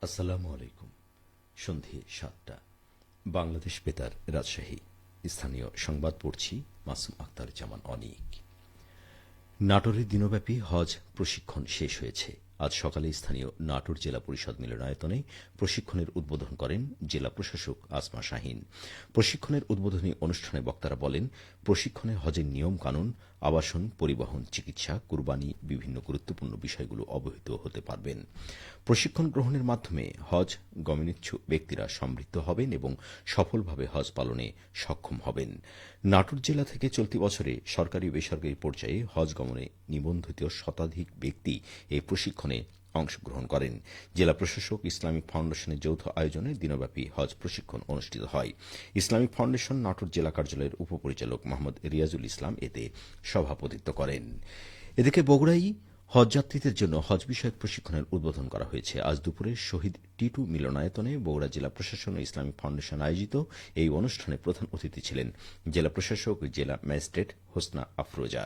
আসসালামু আলাইকুম। সন্ধে ৭টা। বাংলাদেশ বেতার, রাজশাহী। স্থানীয় সংবাদ পড়ছি মাসুম আক্তার জামান অনিক। নাটোরে দিনব্যাপী হজ প্রশিক্ষণ শেষ হয়েছে। আজ সকালে স্থানীয় নাটোর জেলা পরিষদ মিলনায়তনে প্রশিক্ষণের উদ্বোধন করেন জেলা প্রশাসক আসমা শাহীন। প্রশিক্ষণের উদ্বোধনী অনুষ্ঠানে বক্তারা বলেন, প্রশিক্ষণে হজের নিয়ম কানুন, আবাসন, পরিবহন, চিকিৎসা, কুরবানি বিভিন্ন গুরুত্বপূর্ণ বিষয়গুলো অবহিত হতে পারবেন। প্রশিক্ষণ গ্রহণের মাধ্যমে হজ গমনেচ্ছুক ব্যক্তিরা সমৃদ্ধ হবেন এবং সফলভাবে হজ পালনে সক্ষম হবেন। নাটোর জেলা থেকে চলতি বছরে সরকারি বেসরকারি পর্যায়ে হজ গমনে নিবন্ধিত শতাধিক ব্যক্তি এই প্রশিক্ষণে অংশগ্রহণ করেন। জেলা প্রশাসক ইসলামিক ফাউন্ডেশনের যৌথ আয়োজনে দিনব্যাপী হজ প্রশিক্ষণ অনুষ্ঠিত হয়। ইসলামিক ফাউন্ডেশন নাটোর জেলা কার্যালয়ের উপপরিচালক মোহাম্মদ রিয়াজুল ইসলাম এতে সভাপতিত্ব করেন। এদিকে বগুড়ায় হজযাত্রীদের জন্য হজ বিষয়ক প্রশিক্ষণের উদ্বোধন করা হয়েছে। আজ দুপুরে শহীদ টিটু মিলনায়তনে বগুড়া জেলা প্রশাসন ও ইসলামিক ফাউন্ডেশন আয়োজিত এই অনুষ্ঠানে প্রধান অতিথি ছিলেন জেলা প্রশাসক জেলা ম্যাজিস্ট্রেট হোসনা আফরোজা।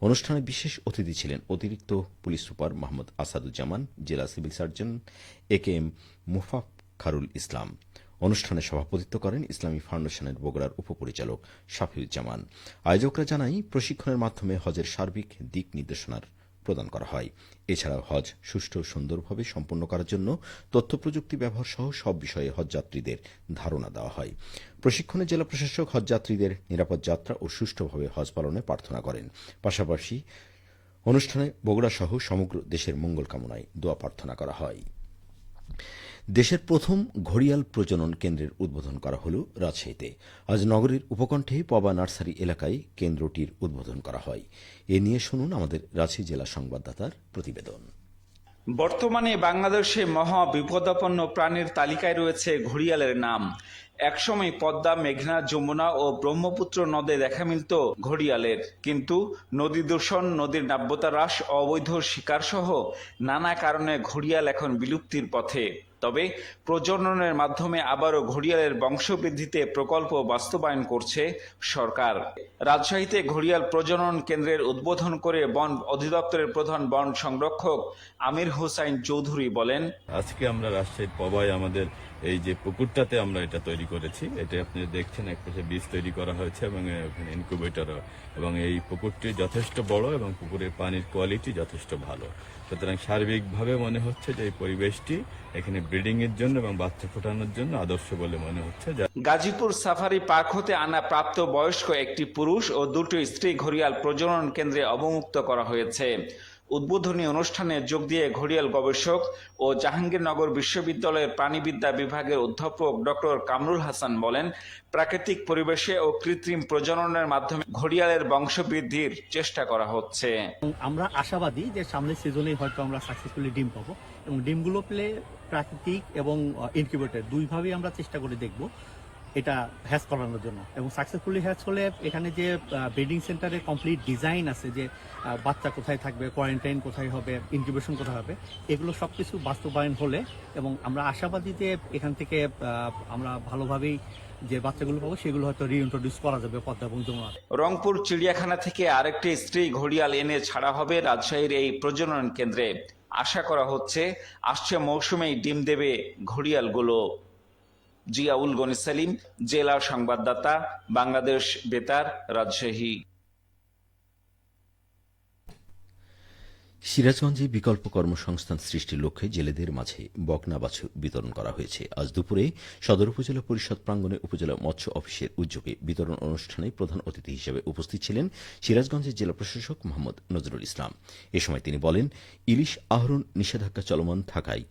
অনুষ্ঠানে বিশেষ অতিথি ছিলেন অতিরিক্ত পুলিশ সুপার মোহাম্মদ আসাদুজ্জামান, জেলা সিভিল সার্জন একেএম মুফাখারুল ইসলাম। অনুষ্ঠানে সভাপতিত্ব করেন ইসলামিক ফাউন্ডেশনের বগুড়ার উপপরিচালক শাফিউজ্জামান। আয়োজকরা জানায়, প্রশিক্ষণের মাধ্যমে হজের সার্বিক দিক নির্দেশনার প্রদান করা হয়। এছাড়াও হজ সুষ্ঠু ও সুন্দরভাবে সম্পন্ন করার জন্য তথ্য প্রযুক্তি ব্যবহার সহ সব বিষয়ে হজযাত্রীদের ধারণা দেওয়া হয়। প্রশিক্ষণে জেলা প্রশাসক হজযাত্রীদের নিরাপদ যাত্রা ও সুষ্ঠুভাবে হজ পালনে প্রার্থনা করেন। পাশাপাশি অনুষ্ঠানে বগুড়া সহ সমগ্র দেশের মঙ্গল কামনায় দোয়া প্রার্থনা করা হয়। দেশের প্রথম ঘড়িয়াল প্রজনন কেন্দ্রের উদ্বোধন করা হল রাজশাহীতে। আজ নগরীর উপকণ্ঠে পবা নার্সারি এলাকায় কেন্দ্রটির উদ্বোধন করা হয়। এ নিয়ে শুনুন আমাদের রাজশাহী জেলা সংবাদদাতার প্রতিবেদন। বর্তমানে বাংলাদেশে মহা বিপদাপন্ন প্রাণীর তালিকায় রয়েছে ঘড়িয়ালের নাম। একসময় পদ্মা, মেঘনা, যমুনা ও ব্রহ্মপুত্র নদে দেখা মিলত ঘড়িয়ালের, কিন্তু নদী দূষণ, নদীর নাব্যতা হ্রাস, অবৈধ শিকার সহ নানা কারণে ঘড়িয়াল এখন বিলুপ্তির পথে। তবে প্রজননের মাধ্যমে আবারও ঘড়িয়ালের বংশবৃদ্ধিতে প্রকল্প বাস্তবায়ন করছে সরকার। রাজশাহীতে ঘড়িয়াল প্রজনন কেন্দ্রের উদ্বোধন করে বন অধিদপ্তরের প্রধান বন সংরক্ষক আমির হোসাইন চৌধুরী বলেন, আজকে আমরা রাজশাহীর পবায় আমাদের এই যে পুকুরটাতে আমরা এটা তৈরি করেছি, এটা আপনি দেখছেন একপাশে বীজ তৈরি করা হয়েছে এবং ওখানে ইনকিউবেটরও, এবং এই পুকুরটি যথেষ্ট বড় এবং পুকুরের পানির কোয়ালিটি যথেষ্ট ভালো। সুতরাং সার্বিকভাবে মনে হচ্ছে যে এই পরিবেশটি এখানে ব্রিডিং এর জন্য এবং বাচ্চা ফোটানোর জন্য আদর্শ বলে মনে হচ্ছে। গাজীপুর সাফারি পার্ক হতে আনা প্রাপ্ত বয়স্ক একটি পুরুষ ও দুটি স্ত্রী ঘড়িয়াল প্রজনন কেন্দ্রে অবমুক্ত করা হয়েছে। উদ্বোধনী অনুষ্ঠানে যোগ দিয়ে ঘড়িয়াল গবেষক ও জাহাঙ্গীরনগর বিশ্ববিদ্যালয়ের প্রাণীবিদ্যা বিভাগের অধ্যাপক ডক্টর কামরুল হাসান বলেন, প্রাকৃতিক পরিবেশে ও কৃত্রিম প্রজননের মাধ্যমে ঘড়িয়ালের বংশবৃদ্ধির চেষ্টা করা হচ্ছে। আমরা আশাবাদী যে সামনের সিজনে হয়তো আমরা সাকসেসফুলি ডিম পাবো, এবং ডিমগুলো পেলে প্রাকৃতিক এবং ইনকিউবেটর দুইভাবেই আমরা চেষ্টা করে দেখব এটা হ্যাচ করানোর জন্য। এবং সাকসেসফুলি হ্যাচ হলে এখানে যে ব্রিডিং সেন্টারে কমপ্লিট ডিজাইন আছে, যে বাচ্চা কোথায় থাকবে, কোয়ারেন্টাইন কোথায় হবে, ইনকিউবেশন কোথায় হবে, এগুলো সবকিছু বাস্তবায়ন হলে, এবং আমরা আশাবাদী যে এখান থেকে আমরা ভালোভাবেই যে বাচ্চাগুলো পাবো সেগুলো হয়তো রিইন্ট্রোডিউস করা যাবে পদ্মা এবং যমুনা। রংপুর চিড়িয়াখানা থেকে আরেকটি স্ত্রী ঘড়িয়াল এনে ছাড়া হবে রাজশাহীর এই প্রজনন কেন্দ্রে। আশা করা হচ্ছে আসছে মৌসুমেই ডিম দেবে ঘড়িয়ালগুলো। জিয়াউল গনি সেলিম, জেলা সংবাদদাতা, বাংলাদেশ বেতার, রাজশাহী। সিরাজগঞ্জে বিকল্প কর্মসংস্থান সৃষ্টির লক্ষ্যে জেলেদের মাঝে বকনা বাছুর বিতরণ করা হয়েছে। আজ দুপুরে সদর উপজেলা পরিষদ প্রাঙ্গণে উপজেলা মৎস্য অফিসের উদ্যোগে বিতরণ অনুষ্ঠানে প্রধান অতিথি হিসেবে উপস্থিত ছিলেন সিরাজগঞ্জের জেলা প্রশাসক মোহাম্মদ নজরুল ইসলাম। এ সময় তিনি বলেন, ইলিশ আহরণ নিষেধাজ্ঞা চলমান থাকায়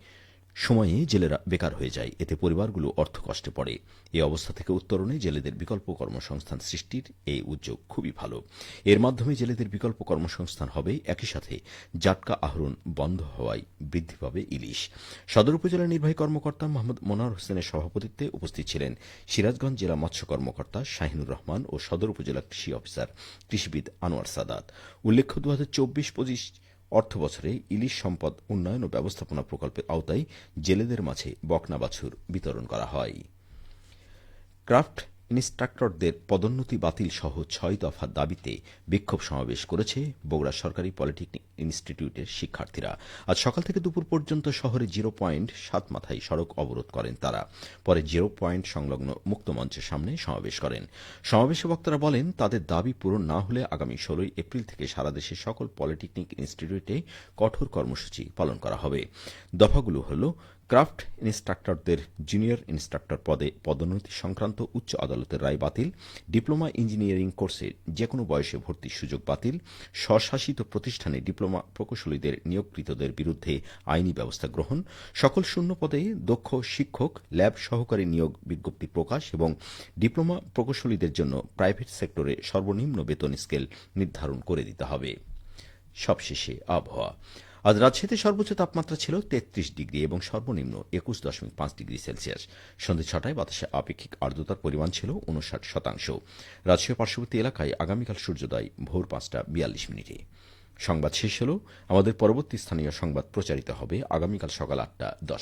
সময়ে জেলেরা বেকার হয়ে যায়, এতে পরিবারগুলো অর্থকষ্টে পড়ে। এই অবস্থা থেকে উত্তরণে জেলেদের বিকল্প কর্মসংস্থান সৃষ্টির এই উদ্যোগ খুবই ভালো। এর মাধ্যমে জেলেদের বিকল্প কর্মসংস্থান হবে, একই সাথে জাটকা আহরণ বন্ধ হওয়ায় বৃদ্ধি পাবে ইলিশ। সদর উপজেলা নির্বাহী কর্মকর্তা মোহাম্মদ মনোয়ার হোসেনের সভাপতিত্বে উপস্থিত ছিলেন সিরাজগঞ্জ জেলা মৎস্য কর্মকর্তা শাহিনুর রহমান ও সদর উপজেলা কৃষি অফিসার কৃষিবিদ আনোয়ার সাদাত। উল্লেখ্য, 2024-25 অর্থ বছরে ইলিশ সম্পদ উন্নয়ন ও ব্যবস্থাপনা প্রকল্পের আওতায় জেলেদের মাঝে বকনা বাছুর বিতরণ করা হয়। ক্রাফট ইনস্ট্রাক্টরদের পদোন্নতি বাতিল সহ ৬ দফার দাবিতে বিক্ষোভ সমাবেশ করেছে বগুড়া সরকারি পলিটেকনিক ইনস্টিটিউটের শিক্ষার্থীরা। আজ সকাল থেকে দুপুর পর্যন্ত শহরে 0.7 মাথায় সড়ক অবরোধ করেন তারা। পরে 0 সংলগ্ন মুক্তমঞ্চের সামনে সমাবেশ করেন। সমাবেশে বক্তারা বলেন, তাদের দাবি পূরণ না হলে আগামী 16 এপ্রিল থেকে সারা দেশের সকল পলিটেকনিক ইনস্টিটিউটে কঠোর কর্মসূচি পালন করা হবে। দফাগুলো হল ক্রাফট ইনস্ট্রাক্টরদের জুনিয়র ইনস্ট্রাক্টর পদে পদোন্নতি সংক্রান্ত উচ্চ আদালতের রায় বাতিল, ডিপ্লোমা ইঞ্জিনিয়ারিং কোর্সে যেকোনো বয়সে ভর্তির সুযোগ বাতিল, স্বশাসিত প্রতিষ্ঠানে ডিপ্লোমা প্রকৌশলীদের নিয়োগকৃতদের বিরুদ্ধে আইনি ব্যবস্থা গ্রহণ, সকল শূন্য পদে দক্ষ শিক্ষক, ল্যাব সহকারী নিয়োগ বিজ্ঞপ্তি প্রকাশ এবং ডিপ্লোমা প্রকৌশলীদের জন্য প্রাইভেট সেক্টরে সর্বনিম্ন বেতন স্কেল নির্ধারণ করে দিতে হবে। সবশেষে আবহাওয়া। আজ রাজশাহীতে সর্বোচ্চ তাপমাত্রা ছিল 33 ডিগ্রি এবং সর্বনিম্ন 21.5 ডিগ্রি সেলসিয়াস। সন্ধ্যে 6টায় বাতাসে আপেক্ষিক আর্দ্রতার পরিমাণ ছিল 59%। রাজশাহী পার্শ্ববর্তী এলাকায় আগামীকাল সূর্যোদয় ভোর 5:42। সংবাদ শেষ হল। আমাদের পরবর্তী স্থানীয় সংবাদ প্রচারিত হবে আগামীকাল সকাল 8:10।